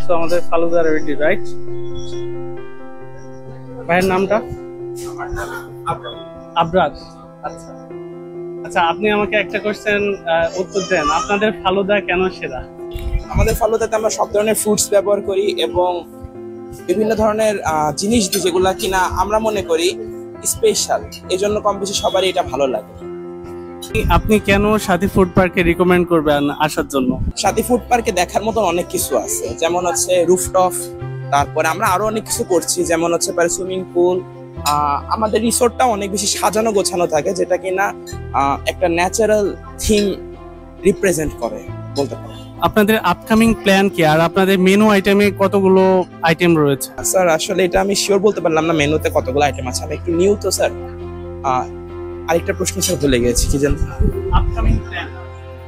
So আমাদের falooda ready, right? ভাইয়ের নামটা? আবরাজ। আচ্ছা আচ্ছা, আপনি আমাকে একটা কোশ্চেন উত্তর দেন, আপনাদের ফালুদা কেন সেরা? আমাদের ফালুদাতে আমরা সব ধরনের ফ্রুটস ব্যবহার করি এবং বিভিন্ন ধরনের জিনিস দিই যেগুলা কিনা আমরা মনে করি স্পেশাল, এই জন্য কম বেশি সবারই এটা ভালো লাগে। আপনি কেন সাথী ফুড পার্কে রিকমেন্ড করবেন আসার জন্য? সাথী ফুড পার্কে দেখার মতন অনেক কিছু আছে, যেমন হচ্ছে রুফটপ, তারপরে আমরা আরো অনেক কিছু করছি, যেমন হচ্ছে সুইমিং পুল। আমাদের রিসোর্টটা অনেক বেশি সাজানো গোছানো থাকে, যেটা কিনা একটা ন্যাচারাল থিম রিপ্রেজেন্ট করে বলতে পারি। আপনাদের আপকামিং প্ল্যান কি, আর আপনাদের মেনু আইটেমে কতগুলো আইটেম রয়েছে? স্যার আসলে এটা আমি শিওর বলতে পারলাম না মেনুতে কতগুলো আইটেম আছে, আমি একটু নিউ তো স্যার। আরেকটা প্রশ্ন স্যার ভুলে গেছি, কি জানেন? Upcoming plan.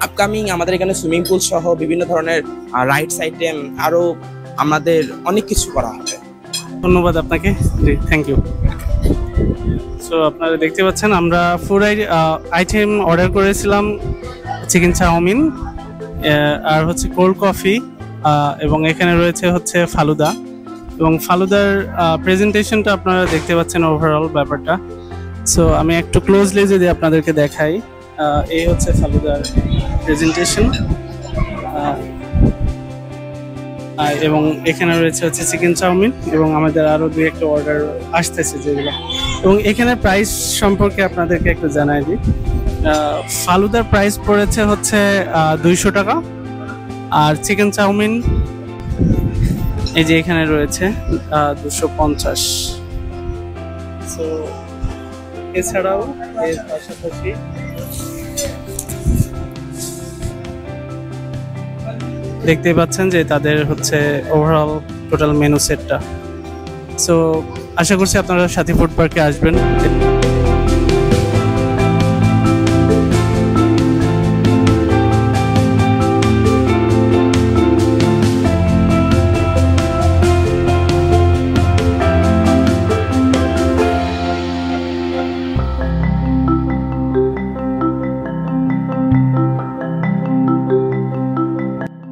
আপকামিং আমাদের এখানে সুইমিং পুল সহ বিভিন্ন ধরনের রাইডস আইটেম, আরো আমাদের অনেক কিছু করা হবে। ধন্যবাদ আপনাকে, জি থ্যাংক ইউ। সো আপনারা দেখতে পাচ্ছেন আমরা ফুড আইটেম অর্ডার করেছিলাম, চিকেন চাউমিন আর হচ্ছে কোল্ড কফি, এবং এখানে রয়েছে হচ্ছে ফালুদা, এবং ফালুদার প্রেজেন্টেশনটা আপনারা দেখতে পাচ্ছেন ওভারঅল ব্যাপারটা। সো আমি একটু ক্লোজলি যদি আপনাদেরকে দেখাই, এই হচ্ছে ফালুদার প্রেজেন্টেশন, এবং এখানে রয়েছে হচ্ছে চিকেন চাউমিন, এবং আমাদের আরো দুই একটা অর্ডার আসতেছে যেগুলো। এবং এখানে প্রাইস সম্পর্কে আপনাদেরকে একটু জানাই দিই। ফালুদার প্রাইস পড়েছে হচ্ছে 200 টাকা, আর চিকেন চাউমিন এই যে এখানে রয়েছে 250। সো এছাড়াও এর পাশাপাশি দেখতে পাচ্ছেন যে তাদের হচ্ছে ওভারঅল টোটাল মেনু সেটটা। সো আশা করছি আপনারা সাথী ফুড পার্কে আসবেন।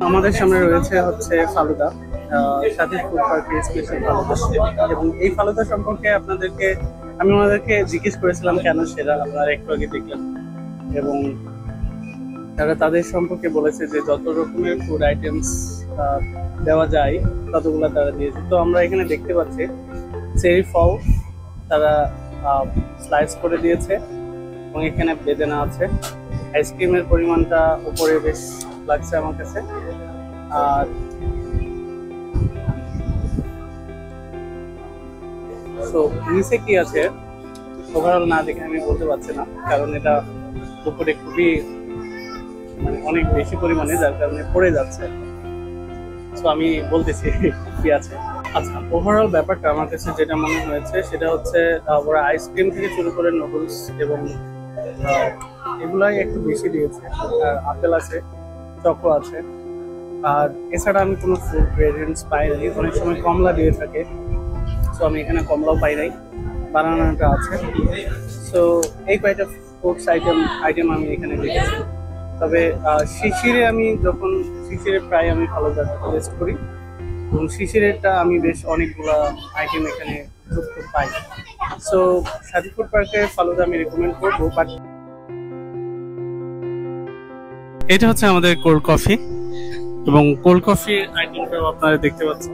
আমাদের সামনে রয়েছে হচ্ছে ফালুদা, সাথী ফুড পার্কের স্পেশাল ফালুদা, এবং এই ফালুদা সম্পর্কে আমি ওনাদেরকে জিজ্ঞেস করেছিলাম কেন সেরা, আপনারা একটু আগে দেখলেন, এবং তারা তাদের সম্পর্কে বলেছে যে যত রকমের ফুড আইটেমস দেওয়া যায় ততগুলো তারা দিয়েছে। তো আমরা এখানে দেখতে পাচ্ছি চেরি ফল তারা স্লাইস করে দিয়েছে, এবং এখানে বেদেনা আছে। আইসক্রিমের পরিমাণটা উপরে বেশ লাগছে আমার কাছে। আর তো নিচে কি আছে ওভারঅল না দেখে আমি বলতে পারছি না, কারণ এটা উপরে খুবই মানে অনেক বেশি পরিমাণে, যার কারণে পড়ে যাচ্ছে। তো আমি বলতেছি কি আছে। আচ্ছা, ওভারঅল ব্যাপারটা আমার কাছে যেটা মনে হয়েছে সেটা হচ্ছে ওরা আইসক্রিম থেকে শুরু করে নুডলস এবং এগুলাই একটু বেশি দিয়েছে। আর আপেল আছে, চকো আছে, আর এছাড়া আমি কোনো ফুড ভেরিয়েন্টস পাইনি। অনেক সময় কমলা দিয়ে থাকে, সো আমি এখানে কমলাও পাই নাই, বানানাটা আছে। সো এই কয়েকটা ফুডস আইটেম আমি এখানে দেখেছি। তবে শিশিরে প্রায় আমি ফালুদাটা টেস্ট করি, এবং শিশিরেরটা আমি বেশ অনেকগুলা আইটেম এখানে যুক্ত পাই। সো সাথী ফুড পার্কে ফালুদা আমি রেকমেন্ড করবো। বাট এটা হচ্ছে আমাদের কোল্ড কফি, এবং কোল্ড কফি আইটেমটাও আপনারা দেখতে পাচ্ছেন।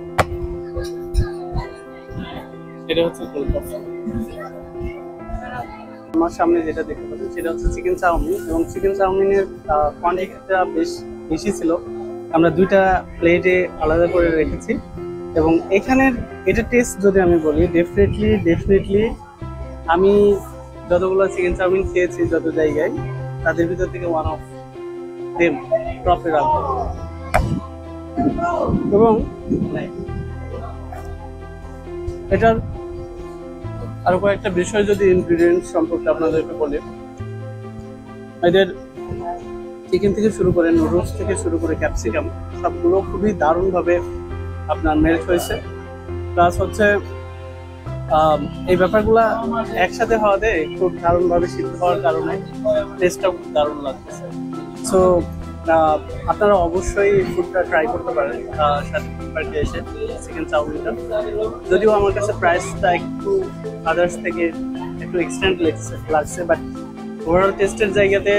এটা হচ্ছে কোল্ড কফি। আমার সামনে যেটা দেখতে পাচ্ছেন সেটা হচ্ছে চিকেন চাউমিন, এবং চিকেন চাউমিনের কোয়ান্টিটিটা বেশ বেশি ছিল। আমরা দুইটা প্লেটে আলাদা করে রেখেছি, এবং এখানের এটা টেস্ট যদি আমি বলি, ডেফিনেটলি আমি যতগুলো চিকেন চাউমিন খেয়েছি যত জায়গায়, তাদের ভিতর থেকে ওয়ান অফ দেম টপে রাখবো। এবং এটার আরো কয়েকটা বিষয় যদি ইনগ্রিডিয়েন্ট সম্পর্কে আপনাদেরকে বলি, এদের চিকেন থেকে শুরু করে নুডলস থেকে শুরু করে ক্যাপসিকাম সবগুলো খুবই দারুণভাবে আপনার মেল্ট হয়েছে। প্লাস হচ্ছে এই ব্যাপারগুলা একসাথে হওয়াতে খুব দারুণভাবে সিদ্ধ হওয়ার কারণে টেস্টটাও খুব দারুণ লাগতেছে। সো আপনারা অবশ্যই ফুডটা ট্রাই করতে পারেন সাথে ফুড পার্কে এসে চিকেন চাউমিনটা। যদিও আমার কাছে প্রাইসটা একটু আদার্স থেকে একটু এক্সটেন্ড লাগছে, বাট ওভারঅল টেস্টের জায়গাতে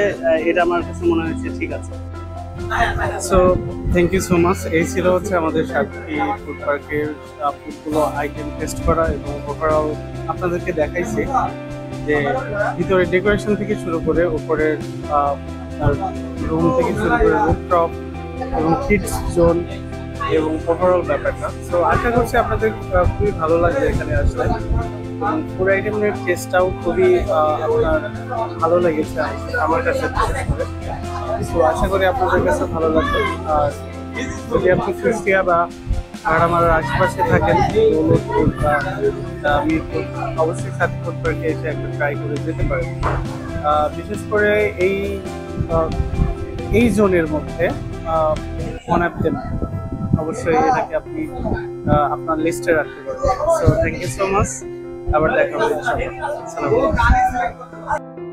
এটা আমার কাছে মনে হয়েছে ঠিক আছে। So thank you so much. এই ছিল হচ্ছে আমাদের সাতটি ফুড পার্কের ফুডগুলো আইটেম টেস্ট করা, এবং ওভারঅল আপনাদেরকে দেখাইছি যে ভিতরে ডেকোরেশন থেকে শুরু করে উপরের রুম থেকে শুরু করে রুফটপ এবং কিডস জোন এবং ওভারঅল ব্যাপারটা। সো আশা করছি আপনাদের খুবই ভালো লাগবে এখানে আসলে, এবং ফুড আইটেমের টেস্টটাও খুবই আপনার ভালো লেগেছে আমার কাছে। তো আশা করি আপনাদের কাছে ভালো লাগবে। আর যদি আপনি কুষ্টিয়া বা ভাড়ামারার আশেপাশে থাকেন, দৌলতপুর বা মিরপুর, অবশ্যই সাথে ফুড পার্কে এসে একটা ট্রাই করে যেতে পারেন। বিশেষ করে এই জোনের মধ্যে ওয়ান অফ দেম, অবশ্যই এটাকে আপনি আপনার লিস্টে রাখতে পারেন। So thank you so much, আবার দেখা হবে ইনশাআল্লাহ। আসসালামু আলাইকুম।